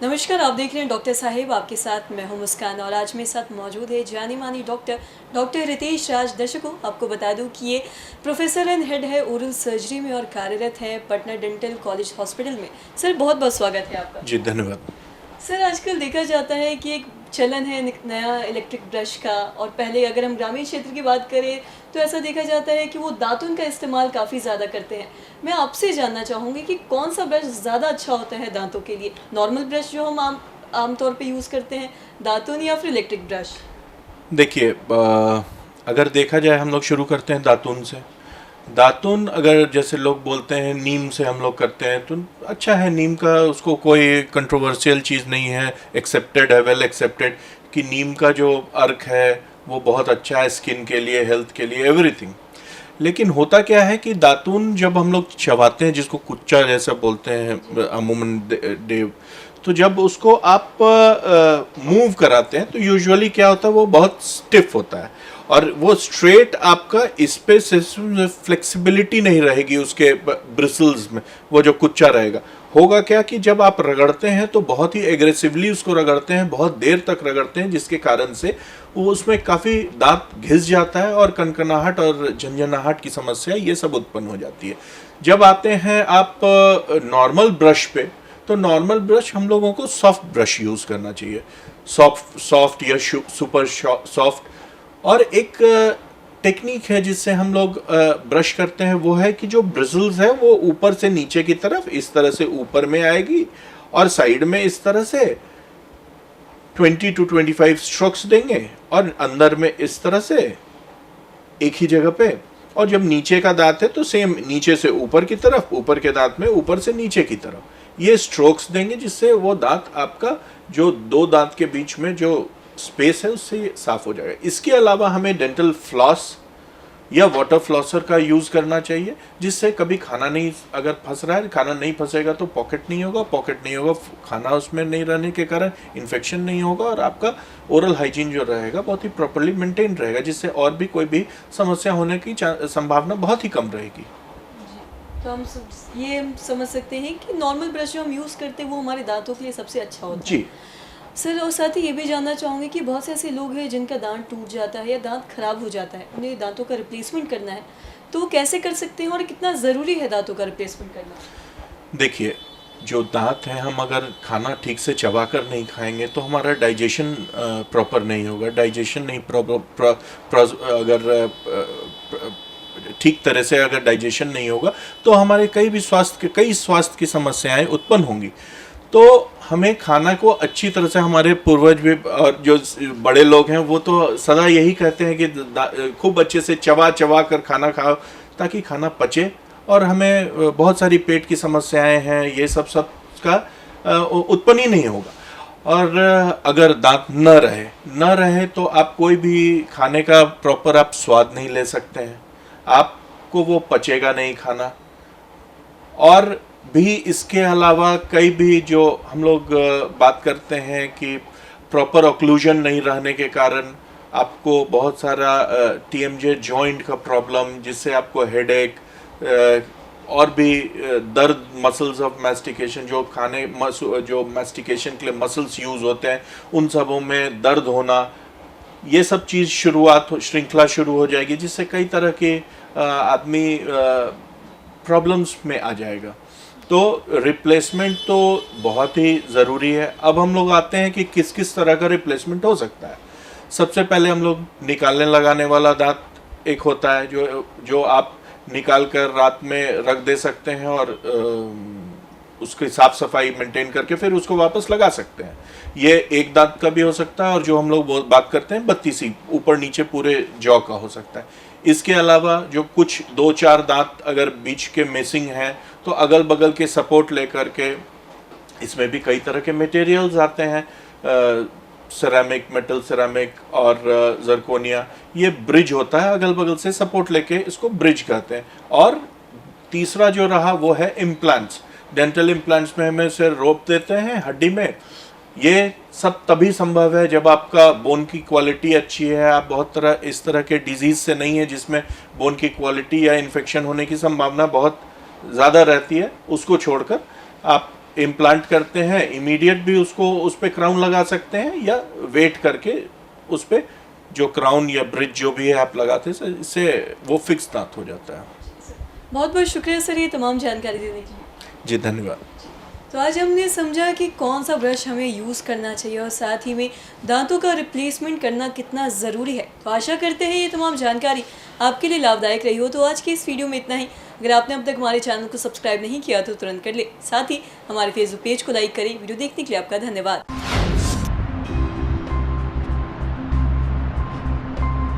नमस्कार, आप देख रहे हैं डॉक्टर साहिब। आपके साथ मैं हूं मुस्कान और आज मेरे साथ मौजूद है जानी मानी डॉक्टर रितेश राज। दर्शकों, आपको बता दूं कि ये प्रोफेसर एंड हेड है ओरल सर्जरी में और कार्यरत है पटना डेंटल कॉलेज हॉस्पिटल में। सर, बहुत बहुत स्वागत है आपका। जी धन्यवाद। सर, आजकल देखा जाता है कि एक चलन है नया इलेक्ट्रिक ब्रश का, और पहले अगर हम ग्रामीण क्षेत्र की बात करें तो ऐसा देखा जाता है कि वो दातुन का इस्तेमाल काफ़ी ज़्यादा करते हैं। मैं आपसे जानना चाहूँगी कि कौन सा ब्रश ज़्यादा अच्छा होता है दांतों के लिए? नॉर्मल ब्रश जो हम आमतौर पे यूज़ करते हैं, दातुन, या फिर इलेक्ट्रिक ब्रश? देखिए, अगर देखा जाए हम लोग शुरू करते हैं दातुन से। दातुन अगर जैसे लोग बोलते हैं नीम से हम लोग करते हैं तो अच्छा है, नीम का उसको कोई कंट्रोवर्शियल चीज़ नहीं है, एक्सेप्टेड है, वेल एक्सेप्टेड कि नीम का जो अर्क है वो बहुत अच्छा है स्किन के लिए, हेल्थ के लिए, एवरीथिंग। लेकिन होता क्या है कि दातून जब हम लोग चबाते हैं, जिसको कुच्चा जैसा बोलते हैं अमूमन देव, तो जब उसको आप मूव कराते हैं तो यूजुअली क्या होता है, वो बहुत स्टिफ होता है और वो स्ट्रेट आपका इस पे फ्लेक्सिबिलिटी नहीं रहेगी उसके ब्रिसल्स में। वो जो कुच्चा रहेगा, होगा क्या कि जब आप रगड़ते हैं तो बहुत ही एग्रेसिवली उसको रगड़ते हैं, बहुत देर तक रगड़ते हैं, जिसके कारण से वो उसमें काफ़ी दांत घिस जाता है और कनकनाहट और झंझनाहट की समस्या ये सब उत्पन्न हो जाती है। जब आते हैं आप नॉर्मल ब्रश पे, तो नॉर्मल ब्रश हम लोगों को सॉफ्ट ब्रश यूज़ करना चाहिए, सॉफ्ट या सुपर सॉफ्ट। और एक टेक्निक है जिससे हम लोग ब्रश करते हैं, वो है कि जो ब्रिजल्स है वो ऊपर से नीचे की तरफ इस तरह से ऊपर में आएगी और साइड में इस तरह से 20 to 25 स्ट्रोक्स देंगे और अंदर में इस तरह से एक ही जगह पे। और जब नीचे का दांत है तो सेम नीचे से ऊपर की तरफ, ऊपर के दांत में ऊपर से नीचे की तरफ ये स्ट्रोक्स देंगे, जिससे वो दांत आपका जो दो दांत के बीच में जो स्पेस है उससे ये साफ हो जाएगा। इसके अलावा हमें डेंटल फ्लॉस या वाटर फ्लॉसर का यूज़ करना चाहिए, जिससे कभी खाना नहीं, अगर फंस रहा है, खाना नहीं फंसेगा तो पॉकेट नहीं होगा, खाना उसमें नहीं रहने के कारण इन्फेक्शन नहीं होगा और आपका ओरल हाइजीन जो रहेगा बहुत ही प्रॉपर्ली मेंटेन रहेगा, जिससे और भी कोई भी समस्या होने की संभावना बहुत ही कम रहेगी। तो हम ये समझ सकते हैं कि नॉर्मल ब्रश जो हम यूज़ करते हैं वो हमारे दांतों के लिए सबसे अच्छा होता है। जी सर, और साथ ही ये भी जानना चाहूँगी कि बहुत से ऐसे लोग हैं जिनका दांत टूट जाता है या दांत खराब हो जाता है, उन्हें दांतों का रिप्लेसमेंट करना है, तो वो कैसे कर सकते हैं और कितना ज़रूरी है दांतों का रिप्लेसमेंट करना? देखिए, जो दांत है, हम अगर खाना ठीक से चबा कर नहीं खाएंगे तो हमारा डाइजेशन प्रॉपर नहीं होगा। डाइजेशन नहीं अगर ठीक तरह से अगर डाइजेशन नहीं होगा तो हमारे कई स्वास्थ्य की समस्याएं उत्पन्न होंगी। तो हमें खाना को अच्छी तरह से, हमारे पूर्वज भी और जो बड़े लोग हैं वो तो सदा यही कहते हैं कि खूब अच्छे से चबा कर खाना खाओ ताकि खाना पचे और हमें बहुत सारी पेट की समस्याएं हैं, ये सब का उत्पन्न ही नहीं होगा। और अगर दांत न रहे तो आप कोई भी खाने का प्रॉपर आप स्वाद नहीं ले सकते हैं, आपको वो पचेगा नहीं खाना। और भी इसके अलावा कई भी जो हम लोग बात करते हैं कि प्रॉपर ऑक्लूजन नहीं रहने के कारण आपको बहुत सारा TMJ जॉइंट का प्रॉब्लम, जिससे आपको हेडेक और भी दर्द, मसल्स ऑफ मैस्टिकेशन, जो मैस्टिकेशन के लिए मसल्स यूज़ होते हैं उन सबों में दर्द होना, ये सब चीज़ श्रृंखला शुरू हो जाएगी, जिससे कई तरह के आदमी प्रॉब्लम्स में आ जाएगा। तो रिप्लेसमेंट तो बहुत ही ज़रूरी है। अब हम लोग आते हैं कि किस किस तरह का रिप्लेसमेंट हो सकता है। सबसे पहले हम लोग निकालने लगाने वाला दांत एक होता है, जो आप निकाल कर रात में रख दे सकते हैं और उसकी साफ सफाई मेंटेन करके फिर उसको वापस लगा सकते हैं। ये एक दांत का भी हो सकता है और जो हम लोग बात करते हैं 32 ऊपर नीचे पूरे जॉ का हो सकता है। इसके अलावा जो कुछ 2-4 दांत अगर बीच के मिसिंग हैं तो अगल बगल के सपोर्ट लेकर के, इसमें भी कई तरह के मटेरियल्स आते हैं, सेरामिक, मेटल सेरामिक और जर्कोनिया, ये ब्रिज होता है, अगल बगल से सपोर्ट लेके इसको ब्रिज कहते हैं। और तीसरा जो रहा वो है इम्प्लांट्स। डेंटल इम्प्लांट्स में हमें से रोप देते हैं हड्डी में। ये सब तभी संभव है जब आपका बोन की क्वालिटी अच्छी है, आप बहुत इस तरह के डिजीज़ से नहीं है जिसमें बोन की क्वालिटी या इन्फेक्शन होने की संभावना बहुत ज़्यादा रहती है। उसको छोड़कर आप इम्प्लांट करते हैं इमीडिएट भी उसको उस पर क्राउन लगा सकते हैं, या वेट करके उस पर जो क्राउन या ब्रिज जो भी है आप लगाते हैं इससे वो फिक्स दांत हो जाता है। बहुत बहुत शुक्रिया सर ये तमाम जानकारी देने के लिए। जी धन्यवाद। तो आज हमने समझा कि कौन सा ब्रश हमें यूज़ करना चाहिए और साथ ही में दांतों का रिप्लेसमेंट करना कितना ज़रूरी है। तो आशा करते हैं ये तमाम जानकारी आपके लिए लाभदायक रही हो। तो आज की इस वीडियो में इतना ही। अगर आपने अब तक हमारे चैनल को सब्सक्राइब नहीं किया तो तुरंत कर ले, साथ ही हमारे फेसबुक पेज को लाइक करें। वीडियो देखने के लिए आपका धन्यवाद।